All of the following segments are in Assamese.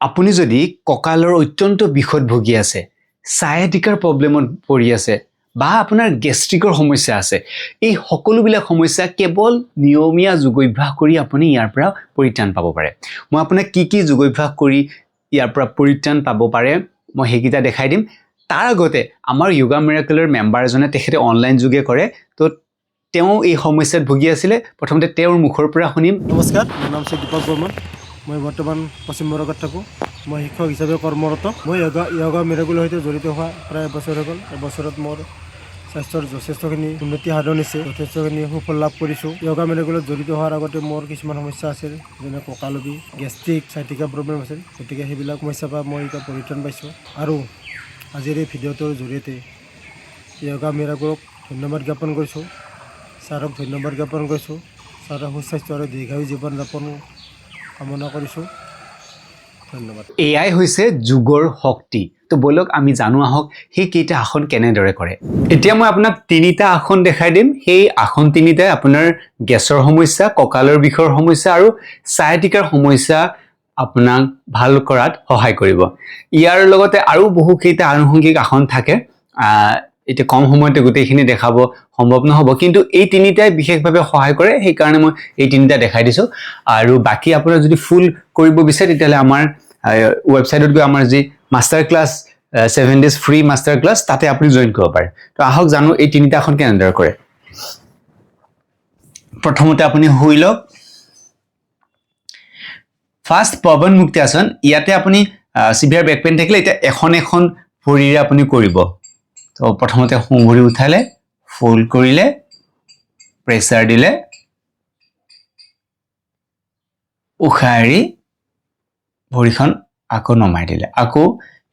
আপুনি যদি কঁকালৰ অত্যন্ত বিষত ভুগি আছে, সায়াটিকাৰ প্ৰব্লেমত পৰি আছে বা আপোনাৰ গেষ্ট্ৰিকৰ সমস্যা আছে, এই সকলোবিলাক সমস্যা কেৱল নিয়মীয়া যোগাভ্যাস কৰি আপুনি ইয়াৰ পৰা পৰিত্ৰাণ পাব পাৰে। মই আপোনাক কি যোগাভ্যাস কৰি ইয়াৰ পৰা পৰিত্ৰাণ পাব পাৰে মই সেইকেইটা দেখাই দিম। তাৰ আগতে আমাৰ য়োগা মিৰাকলৰ মেম্বাৰ এজনে তেখেতে অনলাইন যোগে কৰে, তো তেওঁ এই সমস্যাত ভুগি আছিলে। প্ৰথমতে তেওঁৰ মুখৰ পৰা শুনিম। নমস্কাৰ, মোৰ নাম দীপক বৰ্মন। মই বৰ্তমান পশ্চিম বংগত থাকোঁ। মই শিক্ষক হিচাপে কৰ্মৰত। মই য়োগা মিৰাকলৰ সৈতে জড়িত হোৱা প্ৰায় এবছৰ হৈ গ'ল। এবছৰত মোৰ স্বাস্থ্যৰ যথেষ্টখিনি উন্নতি সাধন হৈছে, যথেষ্টখিনি সুফল লাভ কৰিছোঁ। য়োগা মিৰাকলত জড়িত হোৱাৰ আগতে মোৰ কিছুমান সমস্যা আছিল, যেনে কঁকাল বিষ, গেষ্ট্ৰিক, সায়াটিকা প্ৰব্লেম আছিল। গতিকে সেইবিলাক সমস্যাৰ পৰা মই এতিয়া পৰিত্ৰাণ পাইছোঁ। আৰু আজিৰ এই ভিডিঅ'টোৰ জৰিয়তে য়োগা মিৰাকলক ধন্যবাদ জ্ঞাপন কৰিছোঁ, ছাৰক ধন্যবাদ জ্ঞাপন কৰিছোঁ। ছাৰৰ সুস্বাস্থ্য আৰু দীৰ্ঘায়ু জীৱন যাপন কামনা কৰিছোঁ। ধন্যবাদ। এয়াই হৈছে যোগৰ শক্তি। তো বলক আমি জানো আহক সেই কেইটা আসন কেনেদৰে কৰে। এতিয়া মই আপোনাক তিনিটা আসন দেখাই দিম। সেই আসন তিনিটাই আপোনাৰ গেছৰ সমস্যা, কঁকালৰ বিষৰ সমস্যা আৰু সায়াটিকাৰ সমস্যা আপোনাক ভাল কৰাত সহায় কৰিব। ইয়াৰ লগতে আৰু বহুকেইটা আনুষংগিক আসন থাকে। এতিয়া কম সময়তে গোটেইখিনি দেখাব সম্ভৱ নহ'ব, কিন্তু এই তিনিটাই বিশেষভাৱে সহায় কৰে, সেইকাৰণে মই এই তিনিটা দেখাই দিছোঁ। আৰু বাকী আপোনাৰ যদি ফুল কৰিব বিচাৰে তেতিয়াহ'লে আমাৰ ৱেবছাইটত গৈ আমাৰ যি master class 7 days free master class, তাতে আপুনি জইন কৰিব পাৰে। তো আহক জানো এই তিনিটা আসন কেনেদৰে কৰে। প্ৰথমতে আপুনি শুই লওক। ফাৰ্ষ্ট পৱন মুক্তি আসন। ইয়াতে আপুনি চিভিয়াৰ বেক পেইন থাকিলে এতিয়া এখন ভৰিৰে আপুনি কৰিব। তো প্ৰথমতে সোঁ ভৰি উঠালে, ফল্ড কৰিলে, প্ৰেছাৰ দিলে, উশাহ এৰি ভৰিখন আকৌ নমাই দিলে, আকৌ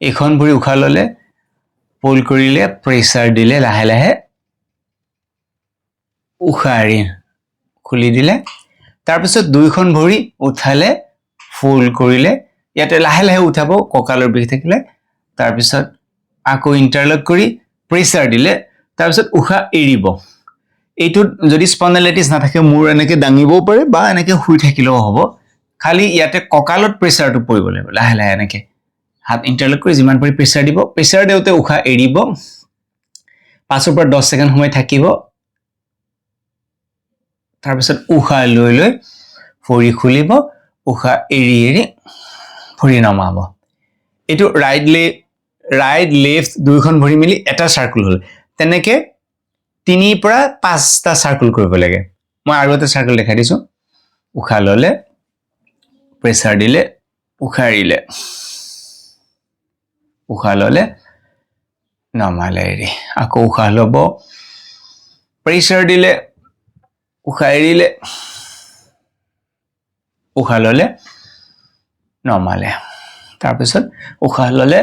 এইখন ভৰি উশাহ ল'লে, ফল্ড কৰিলে, প্ৰেছাৰ দিলে, লাহে লাহে উশাহ এৰি খুলি দিলে। তাৰপিছত দুইখন ভৰি উঠালে, ফল্ড কৰিলে, ইয়াতে লাহে লাহে উঠাব কঁকালৰ বিষ থাকিলে। তাৰপিছত আকৌ ইণ্টাৰলক কৰি প্ৰেছাৰ দিলে, তাৰপিছত উশাহ এৰিব। এইটোত যদি স্পণ্ডাইলাইটিছ নাথাকে মূৰ এনেকৈ দাঙিবও পাৰে বা এনেকৈ শুই থাকিলেও হ'ব। খালি ইয়াতে কঁকালত প্ৰেছাৰটো পৰিব লাগিব। লাহে লাহে এনেকৈ হাত ইণ্টাৰলক কৰি যিমান পাৰি প্ৰেছাৰ দিব। প্ৰেছাৰ দিওঁতে উশাহ এৰিব, 5 পৰা 10 ছেকেণ্ড সময় থাকিব। তাৰপিছত উশাহ লৈ লৈ ভৰি খুলিব, উশাহ এৰি এৰি ভৰি নমাব। এইটো ৰাইট লেফ্ট দুইখন ভৰি মিলি এটা চাৰ্কুল হ'ল। তেনেকৈ 3 পৰা 5টা চাৰ্কুল কৰিব লাগে। মই আৰু এটা চাৰ্কুল দেখাই দিছোঁ। উশাহ ল'লে, প্ৰেছাৰ দিলে, উশাহ এৰিলে, উশাহ ল'লে, নমালে এৰি, আকৌ উশাহ ল'ব, প্ৰেছাৰ দিলে, উশাহ এৰিলে, উশাহ ল'লে, নমালে। তাৰপিছত উশাহ ল'লে,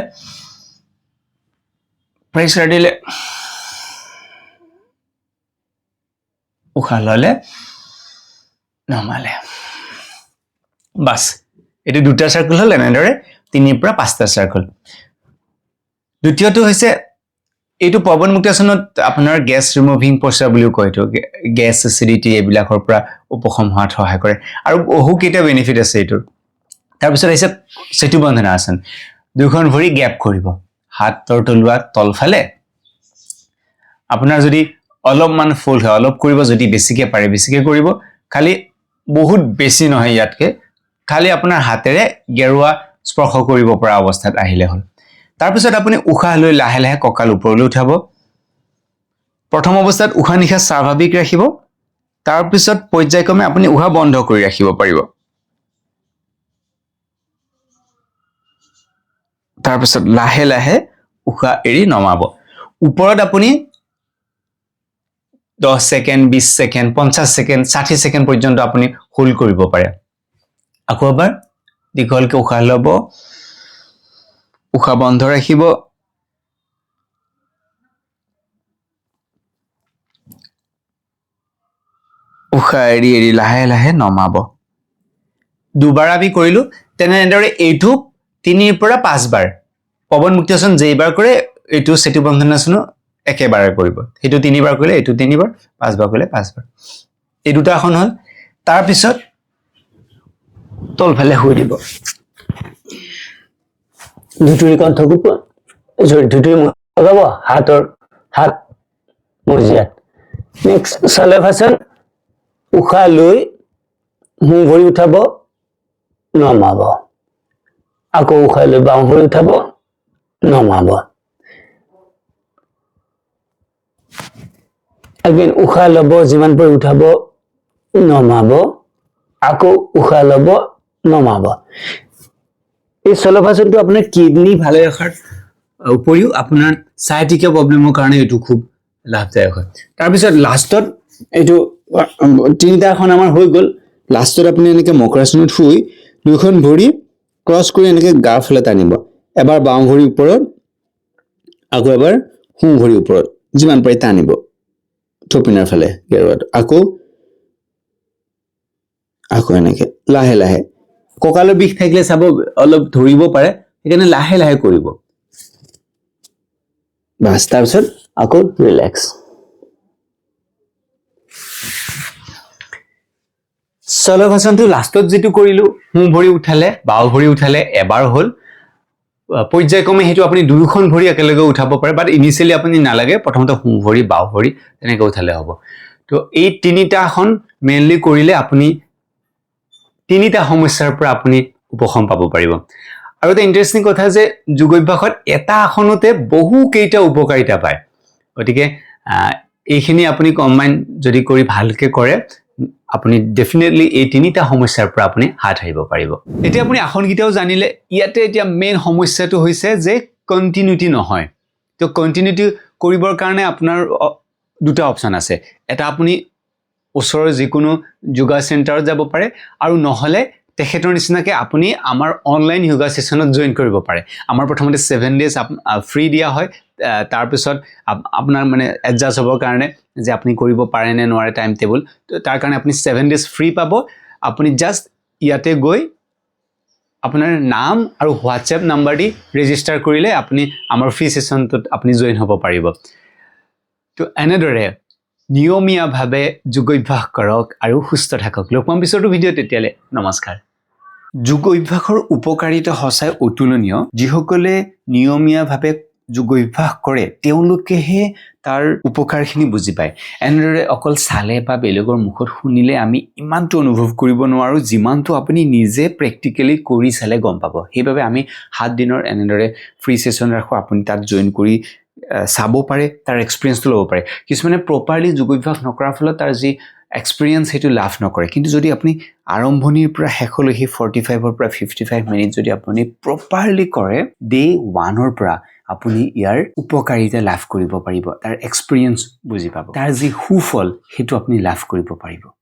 প্ৰেছাৰ দিলে, উশাহ ল'লে, নমালে। বাছ, এইটো 2টা চাৰ্কুল হ'ল। এনেদৰে 3 পৰা 5টা চাৰ্কুল। দ্বিতীয়টো হৈছে এইটো পৱন মুক্তি আসনত আপোনাৰ গেছ ৰিমুভিং প'শ্চাৰ বুলিও কয়। এইটো গেছ এচিডিটি এইবিলাকৰ পৰা উপশম হোৱাত সহায় কৰে আৰু বহুকেইটা বেনিফিট আছে এইটোৰ। তাৰপিছত আহিছে সেতুবন্ধনা আসন। দুইখন ভৰি গেপ কৰিব, হাতৰ তলুৱা তলফালে। আপোনাৰ যদি অলপমান ফুল হয় অলপ কৰিব, যদি বেছিকৈ পাৰে বেছিকৈ কৰিব। খালি বহুত বেছি নহয় ইয়াতকৈ, খালি আপোনাৰ হাতেৰে গেৰুৱা স্পৰ্শ কৰিব পৰা অৱস্থাত আহিলে হ'ল। তাৰপিছত আপুনি উশাহ লৈ লাহে লাহে কঁকাল ওপৰলৈ উঠাব। প্ৰথম অৱস্থাত উশাহ নিশাহ স্বাভাৱিক ৰাখিব। তাৰপিছত পৰ্যায়ক্ৰমে আপুনি উশাহ বন্ধ কৰি ৰাখিব পাৰিব। তাৰপিছত লাহে লাহে উশাহ এৰি নমাব। ওপৰত আপুনি 10 ছেকেণ্ড, 20 ছেকেণ্ড, 50 ছেকেণ্ড, 60 ছেকেণ্ড পৰ্যন্ত আপুনি হোল্ড কৰিব পাৰে। আকৌ এবাৰ দীঘলকৈ উশাহ ল'ব, উশাহ বন্ধ ৰাখিব, উশাহ এৰি এৰি লাহে লাহে নমাব। দুবাৰ আমি কৰিলোঁ। তেনেদৰে এইটো 3 পৰা 5 বাৰ। পৱন মুক্তি আসন যেইবাৰ কৰে এইটো সেতুবন্ধনাসনো একেবাৰে কৰিব। সেইটো 3 বাৰ কৰিলে এইটো 3 বাৰ, 5 বাৰ কৰিলে 5 বাৰ। এই 2টা আসন হ'ল। তাৰপিছত তলফালে শুই দিব। ধুতুৰি কণ্ঠকো ধুতুৰি লগাব হাত মজিয়াত নেক্সট চলভাসন উশাহ লৈ সোঁ ভৰি উঠাব নমাব আকৌ উশাহ লৈ বাওঁ ভৰি উঠাব নমাব এগেইন উশাহ ল'ব যিমান পৰি উঠাব নমাব আকৌ উশাহ ল'ব নমাব এই চলভাসনটো আপোনাৰ কিডনি ভালে ৰখাৰ উপৰিও আপোনাৰ সায়াটিকা প্ৰব্লেমৰ কাৰণে এইটো খুব লাভদায়ক হয় তাৰপিছত লাষ্টত এইটো তিনিটা আসন আমাৰ হৈ গ'ল লাষ্টত আপুনি এনেকে মকৰাসনত শুই দুখন ভৰি ক্ৰছ কৰি এনেকে গাৰ ফালে টানিব এবাৰ বাওঁ ভৰিৰ ওপৰত আকৌ এবাৰ সোঁ ভৰিৰ ওপৰত যিমান পাৰি টানিব থপিনাৰ ফালে গেৰুৱাত আকৌ এনেকে লাহে লাহে কঁকালৰ বিষ থাকিলে চাব অলপ ধৰিব পাৰে সেইকাৰণে লাহে লাহে কৰিব বাস তাৰপিছত আকৌ ৰিলেক্স চলভাসনটো লাষ্টত যেটো কৰিলো সোঁ ভৰি উঠালে বাওঁ ভৰি উঠালে এবাৰ হ'ল পৰ্যায়ক্ৰমে হেতু আপুনি দুইখন ভৰি একেলগে উঠাব পাৰে বাট ইনিশিয়ালি আপুনি নালাগে প্ৰথমতে সোঁ ভৰি বাওঁ ভৰি তেনেকৈ উঠালে হ'ব তো এই তিনিটা আসন মেইনলি কৰিলে আপুনি তিনিটা সমস্যাৰ পৰা আপুনি উপশম পাব পাৰিব আৰু এটা ইন্টাৰেষ্টিং কথা যে যোগ অভ্যাসত এটা আসনতে বহু কেইটা উপকাৰিতা পায় গতিকে এইখিনি আপুনি কম্বাইন যদি কৰি ভালকে কৰে আপুনি ডেফিনেটলি এই তিনিটা সমস্যাৰ পৰা আপুনি হাত হাৰিব পাৰিব এতিয়া আপুনি আসনকেইটাও জানিলে ইয়াতে এতিয়া মেইন সমস্যাটো হৈছে যে কন্টিনিউটি নহয় তো কন্টিনিউটি কৰিবৰ কাৰণে আপোনাৰ দুটা অপচন আছে এটা আপুনি ওচৰৰ যিকোনো যোগা চেণ্টাৰত যাব পাৰে আৰু নহলে তেখেতৰ নিচিনাকে আপুনি আমাৰ অনলাইন যোগা সেশনত জয়েন কৰিব পাৰে আমাৰ প্ৰথমতে 7 ডেজ ফ্ৰী দিয়া হয় তাৰ পিছত আপোনাৰ মানে এডজাস্ট হ'বৰ কাৰণে যে আপুনি কৰিব পাৰে নে নোৱাৰে টাইম টেবল তাৰ কাৰণে আপুনি 7 ডেজ ফ্ৰী পাব আপুনি জাস্ট ইয়াতে গৈ আপোনাৰ নাম আৰু হোৱাটসএপ নাম্বাৰ দি ৰেজিষ্টাৰ কৰিলে আপুনি আমাৰ ফ্ৰী সেশনটোত আপুনি জয়েন হ'ব পাৰিব তো এনেদৰে নিয়মীয়াভাৱে যোগ অভ্যাস কৰক আৰু সুস্থ থাকক লগ পাম পিছৰটো ভিডিঅ তেতিয়ালে নমস্কাৰ যোগ অভ্যাসৰ উপকাৰিতা সঁচাই অতুলনীয় যিসকলে নিয়মীয়াভাৱে যোগ অভ্যাস কৰে তেওঁলোকেহে তাৰ উপকাৰখিনি বুজি পায় এনেদৰে অকল চালে বা বেলেগৰ মুখত শুনিলে আমি ইমানটো অনুভৱ কৰিব নোৱাৰো যিমানটো আপুনি নিজে প্ৰেক্টিকেলি কৰি চালে গম পাব সেইবাবে আমি 7 দিনৰ এনেদৰে ফ্ৰী সেশন ৰাখো আপুনি তাত জয়েন কৰি চাব পাৰে তাৰ এক্সপেৰিয়েন্সটো ল'ব পাৰে কিছুমানে প্ৰপাৰলি যোগ অভ্যাস নকৰাৰ ফলত তাৰ যি এক্সপেৰিয়েন্স হেতু লাভ নকৰে কিন্তু যদি আপুনি আৰম্ভণিৰ পৰা শেষলৈকে 45 ৰ পৰা 55 মিনিট যদি আপুনি প্ৰপাৰলি কৰে ডে 1 ৰ পৰা আপুনি ইয়াৰ উপকাৰিতা লাভ কৰিব পাৰিব তাৰ এক্সপেৰিয়েন্স বুজি পাব তাৰ যি সুফল হেতু আপুনি লাভ কৰিব পাৰিব